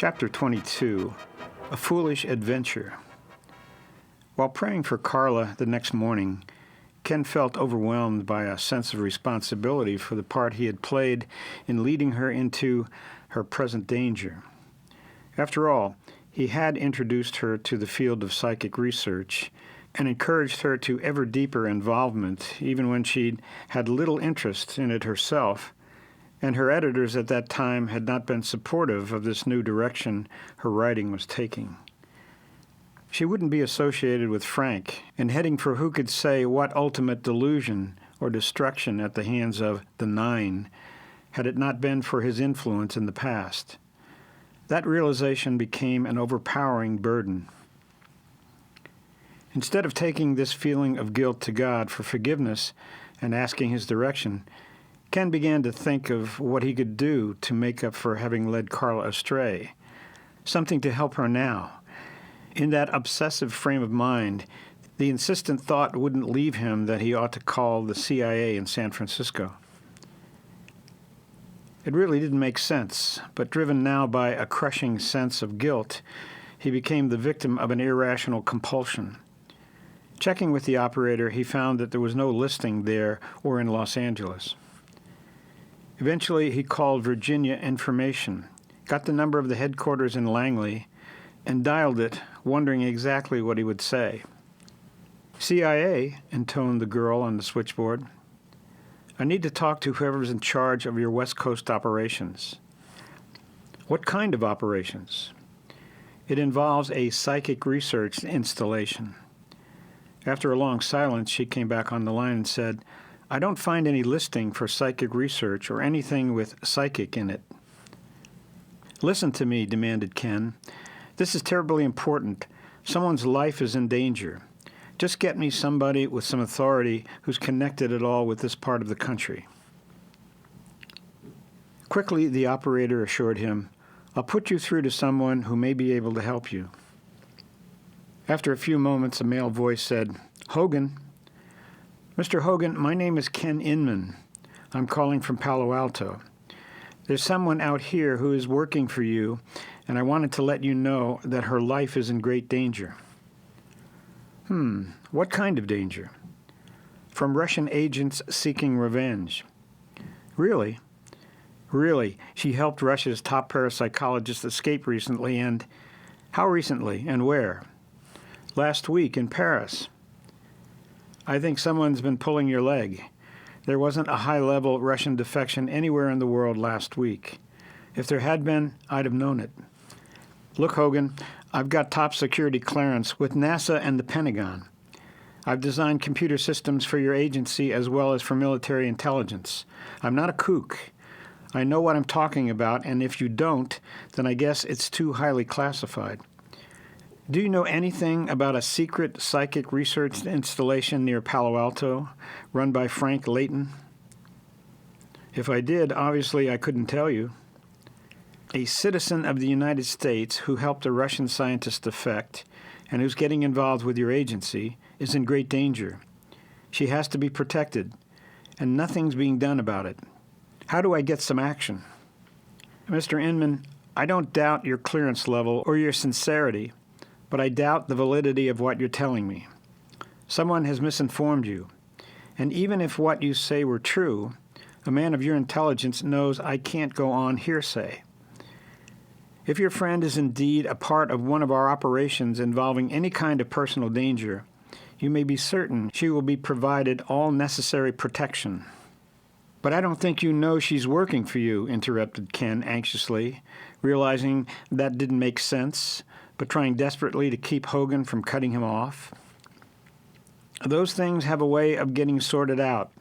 Chapter 22, A Foolish Adventure. While praying for Carla the next morning, Ken felt overwhelmed by a sense of responsibility for the part he had played in leading her into her present danger. After all, he had introduced her to the field of psychic research and encouraged her to ever deeper involvement, even when she'd had little interest in it herself, and her editors at that time had not been supportive of this new direction her writing was taking. She wouldn't be associated with Frank, and heading for who could say what ultimate delusion or destruction at the hands of the Nine, had it not been for his influence in the past. That realization became an overpowering burden. Instead of taking this feeling of guilt to God for forgiveness and asking his direction, Ken began to think of what he could do to make up for having led Carla astray, something to help her now. In that obsessive frame of mind, the insistent thought wouldn't leave him that he ought to call the CIA in San Francisco. It really didn't make sense, but driven now by a crushing sense of guilt, he became the victim of an irrational compulsion. Checking with the operator, he found that there was no listing there or in Los Angeles. Eventually, he called Virginia Information, got the number of the headquarters in Langley, and dialed it, wondering exactly what he would say. CIA, intoned the girl on the switchboard. I need to talk to whoever's in charge of your West Coast operations. What kind of operations? It involves a psychic research installation. After a long silence, she came back on the line and said, I don't find any listing for psychic research or anything with psychic in it. Listen to me, demanded Ken. This is terribly important. Someone's life is in danger. Just get me somebody with some authority who's connected at all with this part of the country. Quickly, the operator assured him, I'll put you through to someone who may be able to help you. After a few moments, a male voice said, Hogan. Mr. Hogan, my name is Ken Inman. I'm calling from Palo Alto. There's someone out here who is working for you, and I wanted to let you know that her life is in great danger. What kind of danger? From Russian agents seeking revenge. Really? Really, she helped Russia's top parapsychologist escape recently, and how recently and where? Last week in Paris. I think someone's been pulling your leg. There wasn't a high-level Russian defection anywhere in the world last week. If there had been, I'd have known it. Look, Hogan, I've got top security clearance with NASA and the Pentagon. I've designed computer systems for your agency as well as for military intelligence. I'm not a kook. I know what I'm talking about, and if you don't, then I guess it's too highly classified. Do you know anything about a secret psychic research installation near Palo Alto, run by Frank Layton? If I did, obviously I couldn't tell you. A citizen of the United States who helped a Russian scientist defect and who's getting involved with your agency is in great danger. She has to be protected, and nothing's being done about it. How do I get some action? Mr. Inman, I don't doubt your clearance level or your sincerity, but I doubt the validity of what you're telling me. Someone has misinformed you, and even if what you say were true, a man of your intelligence knows I can't go on hearsay. If your friend is indeed a part of one of our operations involving any kind of personal danger, you may be certain she will be provided all necessary protection. But I don't think you know she's working for you, interrupted Ken anxiously, realizing that didn't make sense, but trying desperately to keep Hogan from cutting him off. Those things have a way of getting sorted out.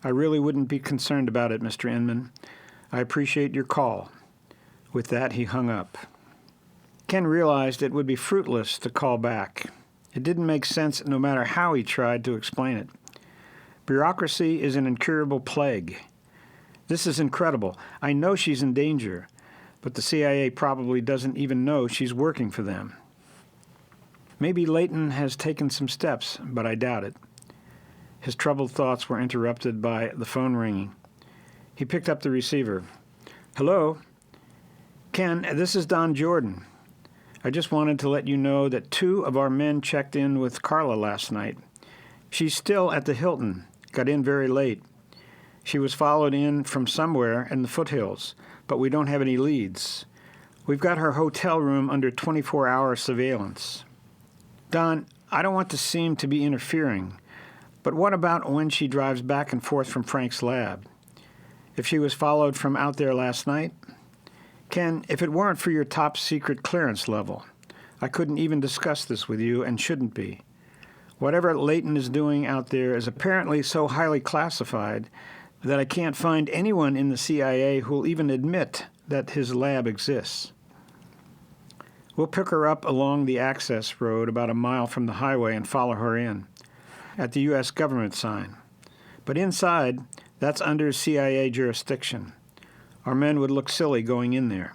I really wouldn't be concerned about it, Mr. Inman. I appreciate your call. With that, he hung up. Ken realized it would be fruitless to call back. It didn't make sense no matter how he tried to explain it. Bureaucracy is an incurable plague. This is incredible. I know she's in danger, but the CIA probably doesn't even know she's working for them. Maybe Layton has taken some steps, but I doubt it. His troubled thoughts were interrupted by the phone ringing. He picked up the receiver. Hello? Ken, this is Don Jordan. I just wanted to let you know that 2 of our men checked in with Carla last night. She's still at the Hilton, got in very late. She was followed in from somewhere in the foothills, but we don't have any leads. We've got her hotel room under 24-hour surveillance. Don, I don't want to seem to be interfering, but what about when she drives back and forth from Frank's lab? If she was followed from out there last night? Ken, if it weren't for your top secret clearance level, I couldn't even discuss this with you and shouldn't be. Whatever Leighton is doing out there is apparently so highly classified that I can't find anyone in the CIA who'll even admit that his lab exists. We'll pick her up along the access road about a mile from the highway and follow her in, at the U.S. government sign. But inside, that's under CIA jurisdiction. Our men would look silly going in there.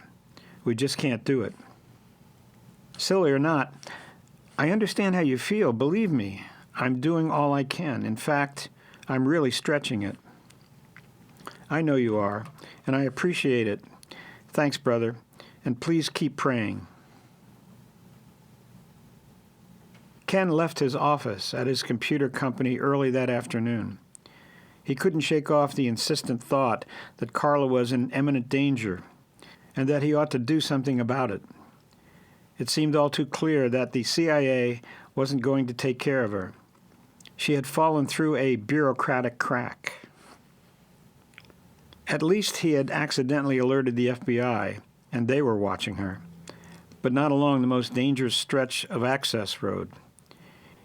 We just can't do it. Silly or not, I understand how you feel. Believe me, I'm doing all I can. In fact, I'm really stretching it. I know you are, and I appreciate it. Thanks, brother, and please keep praying. Ken left his office at his computer company early that afternoon. He couldn't shake off the insistent thought that Carla was in imminent danger and that he ought to do something about it. It seemed all too clear that the CIA wasn't going to take care of her. She had fallen through a bureaucratic crack. At least he had accidentally alerted the FBI, and they were watching her, but not along the most dangerous stretch of access road.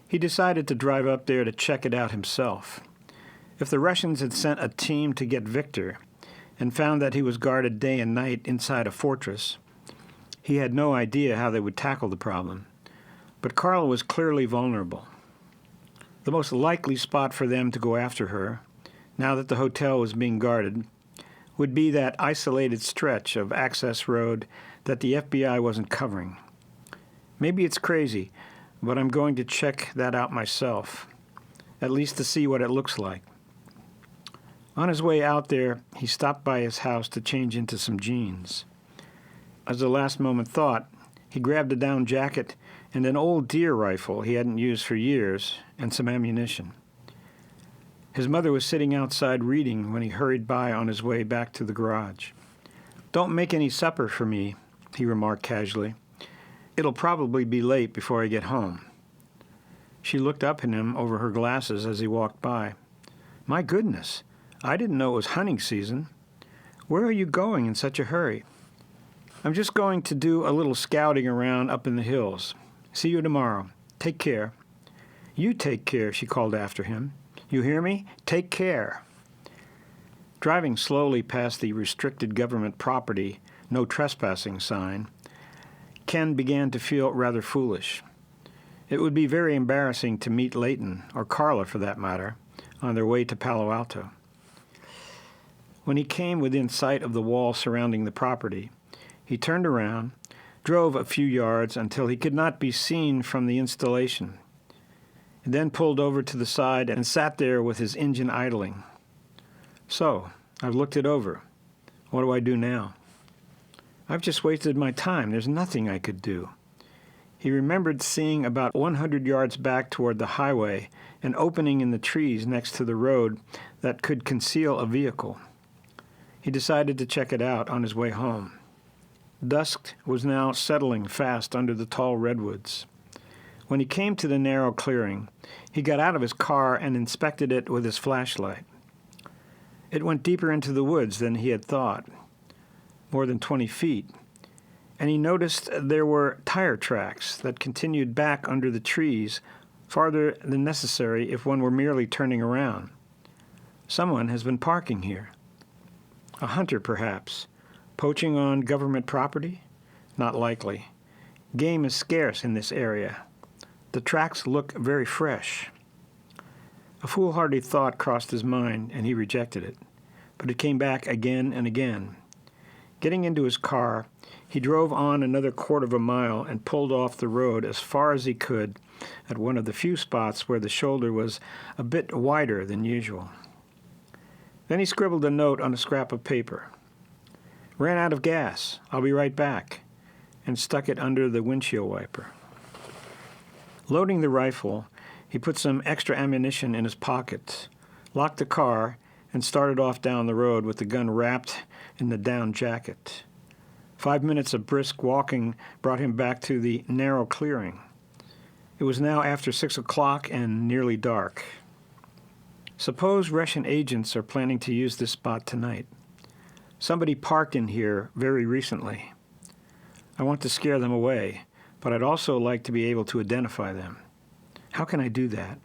He decided to drive up there to check it out himself. If the Russians had sent a team to get Victor and found that he was guarded day and night inside a fortress, he had no idea how they would tackle the problem. But Carla was clearly vulnerable. The most likely spot for them to go after her, now that the hotel was being guarded, would be that isolated stretch of access road that the FBI wasn't covering. Maybe it's crazy, but I'm going to check that out myself, at least to see what it looks like. On his way out there, he stopped by his house to change into some jeans. As a last-moment thought, he grabbed a down jacket and an old deer rifle he hadn't used for years and some ammunition. His mother was sitting outside reading when he hurried by on his way back to the garage. "Don't make any supper for me," he remarked casually. "It'll probably be late before I get home." She looked up at him over her glasses as he walked by. "My goodness, I didn't know it was hunting season. Where are you going in such a hurry?" "I'm just going to do a little scouting around up in the hills. See you tomorrow. Take care." "You take care," she called after him. "You hear me? Take care." Driving slowly past the restricted government property, no trespassing sign, Ken began to feel rather foolish. It would be very embarrassing to meet Leighton, or Carla for that matter, on their way to Palo Alto. When he came within sight of the wall surrounding the property, he turned around, drove a few yards until he could not be seen from the installation, and then pulled over to the side and sat there with his engine idling. "So, I've looked it over. What do I do now? I've just wasted my time. There's nothing I could do." He remembered seeing about 100 yards back toward the highway an opening in the trees next to the road that could conceal a vehicle. He decided to check it out on his way home. Dusk was now settling fast under the tall redwoods. When he came to the narrow clearing, he got out of his car and inspected it with his flashlight. It went deeper into the woods than he had thought, more than 20 feet, and he noticed there were tire tracks that continued back under the trees farther than necessary if one were merely turning around. Someone has been parking here. A hunter, perhaps. Poaching on government property? Not likely. Game is scarce in this area. The tracks look very fresh. A foolhardy thought crossed his mind, and he rejected it. But it came back again and again. Getting into his car, he drove on another quarter of a mile and pulled off the road as far as he could at one of the few spots where the shoulder was a bit wider than usual. Then he scribbled a note on a scrap of paper. Ran out of gas. I'll be right back. And stuck it under the windshield wiper. Loading the rifle, he put some extra ammunition in his pockets, locked the car, and started off down the road with the gun wrapped in the down jacket. 5 minutes of brisk walking brought him back to the narrow clearing. It was now after 6 o'clock and nearly dark. Suppose Russian agents are planning to use this spot tonight. Somebody parked in here very recently. I want to scare them away, but I'd also like to be able to identify them. How can I do that?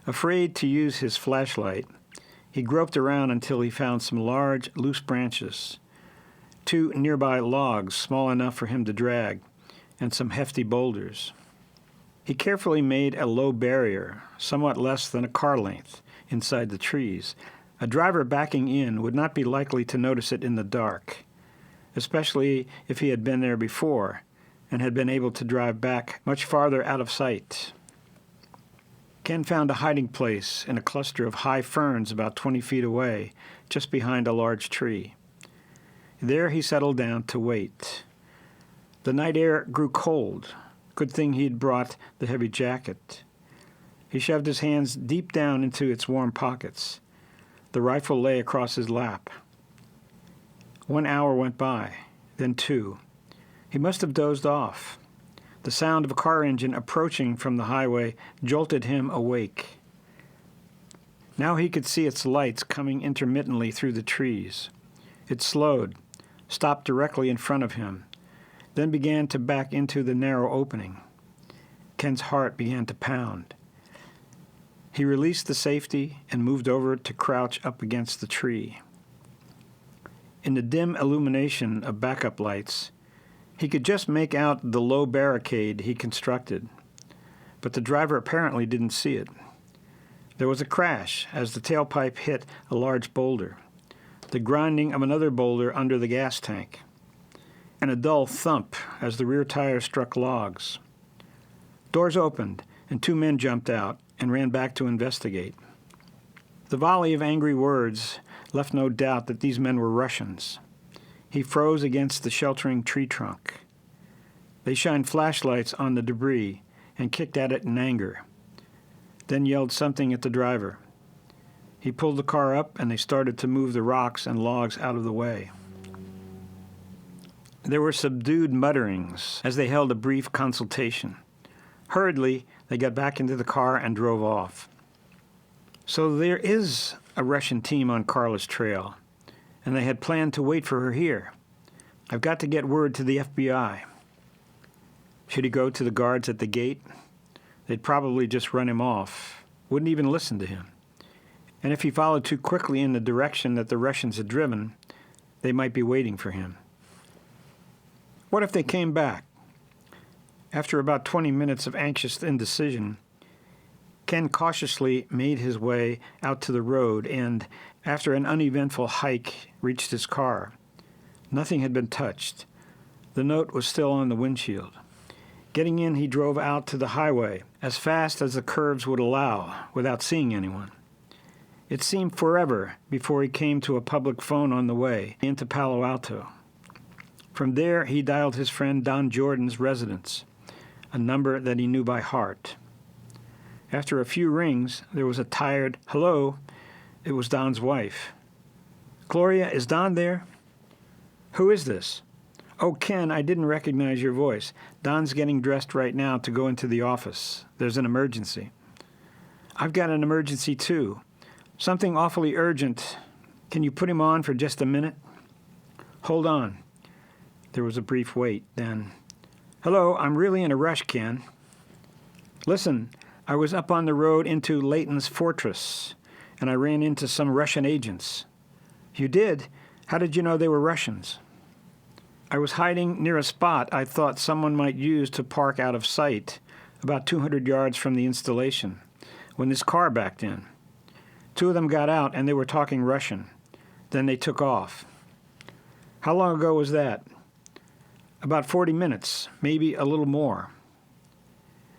Afraid to use his flashlight, he groped around until he found some large, loose branches, 2 nearby logs small enough for him to drag, and some hefty boulders. He carefully made a low barrier, somewhat less than a car length, inside the trees. A driver backing in would not be likely to notice it in the dark, especially if he had been there before and had been able to drive back much farther out of sight. Ken found a hiding place in a cluster of high ferns about 20 feet away, just behind a large tree. There he settled down to wait. The night air grew cold. Good thing he'd brought the heavy jacket. He shoved his hands deep down into its warm pockets. The rifle lay across his lap. 1 hour went by, then 2. He must have dozed off. The sound of a car engine approaching from the highway jolted him awake. Now he could see its lights coming intermittently through the trees. It slowed, stopped directly in front of him, then began to back into the narrow opening. Ken's heart began to pound. He released the safety and moved over to crouch up against the tree. In the dim illumination of backup lights, he could just make out the low barricade he constructed, but the driver apparently didn't see it. There was a crash as the tailpipe hit a large boulder, the grinding of another boulder under the gas tank, and a dull thump as the rear tire struck logs. Doors opened, and 2 men jumped out and ran back to investigate. The volley of angry words left no doubt that these men were Russians. He froze against the sheltering tree trunk. They shined flashlights on the debris and kicked at it in anger, then yelled something at the driver. He pulled the car up, and they started to move the rocks and logs out of the way. There were subdued mutterings as they held a brief consultation. Hurriedly, they got back into the car and drove off. So there is a Russian team on Carla's trail, and they had planned to wait for her here. I've got to get word to the FBI. Should he go to the guards at the gate? They'd probably just run him off, wouldn't even listen to him. And if he followed too quickly in the direction that the Russians had driven, they might be waiting for him. What if they came back? After about 20 minutes of anxious indecision, Ken cautiously made his way out to the road and, after an uneventful hike, reached his car. Nothing had been touched. The note was still on the windshield. Getting in, he drove out to the highway as fast as the curves would allow without seeing anyone. It seemed forever before he came to a public phone on the way into Palo Alto. From there, he dialed his friend Don Jordan's residence, a number that he knew by heart. After a few rings, there was a tired hello. It was Don's wife. Gloria, is Don there? Who is this? Oh, Ken, I didn't recognize your voice. Don's getting dressed right now to go into the office. There's an emergency. I've got an emergency, too. Something awfully urgent. Can you put him on for just a minute? Hold on. There was a brief wait, then, hello, I'm really in a rush, Ken. Listen, I was up on the road into Layton's fortress, and I ran into some Russian agents. You did? How did you know they were Russians? I was hiding near a spot I thought someone might use to park out of sight, about 200 yards from the installation, when this car backed in. 2 of them got out, and they were talking Russian. Then they took off. How long ago was that? About 40 minutes, maybe a little more.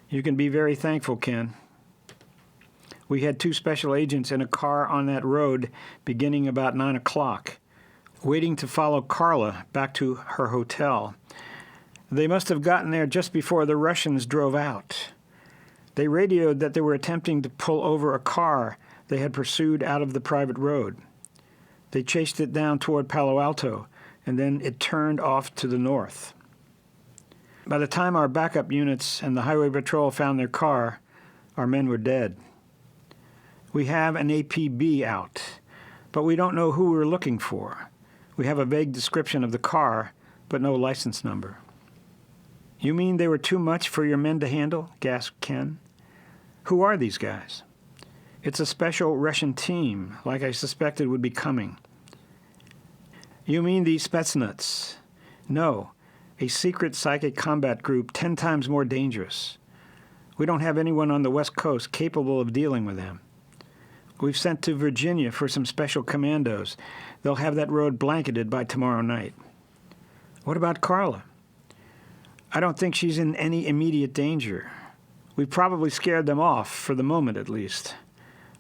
You can be very thankful, Ken. We had 2 special agents in a car on that road beginning about 9 o'clock. waiting to follow Carla back to her hotel. They must have gotten there just before the Russians drove out. They radioed that they were attempting to pull over a car they had pursued out of the private road. They chased it down toward Palo Alto, and then it turned off to the north. By the time our backup units and the highway patrol found their car, our men were dead. We have an APB out, but we don't know who we're looking for. We have a vague description of the car, but no license number. You mean they were too much for your men to handle? Gasped Ken. Who are these guys? It's a special Russian team, like I suspected would be coming. You mean the Spetsnaz? No, a secret psychic combat group 10 times more dangerous. We don't have anyone on the West Coast capable of dealing with them. We've sent to Virginia for some special commandos. They'll have that road blanketed by tomorrow night. What about Carla? I don't think she's in any immediate danger. We've probably scared them off, for the moment at least.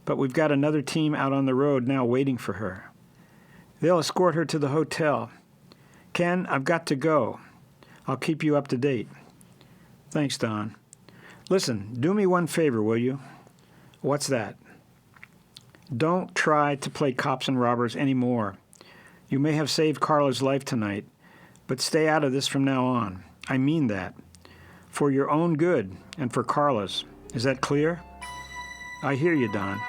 But we've got another team out on the road now waiting for her. They'll escort her to the hotel. Ken, I've got to go. I'll keep you up to date. Thanks, Don. Listen, do me one favor, will you? What's that? Don't try to play cops and robbers anymore. You may have saved Carla's life tonight, but stay out of this from now on. I mean that. For your own good and for Carla's. Is that clear? I hear you, Don.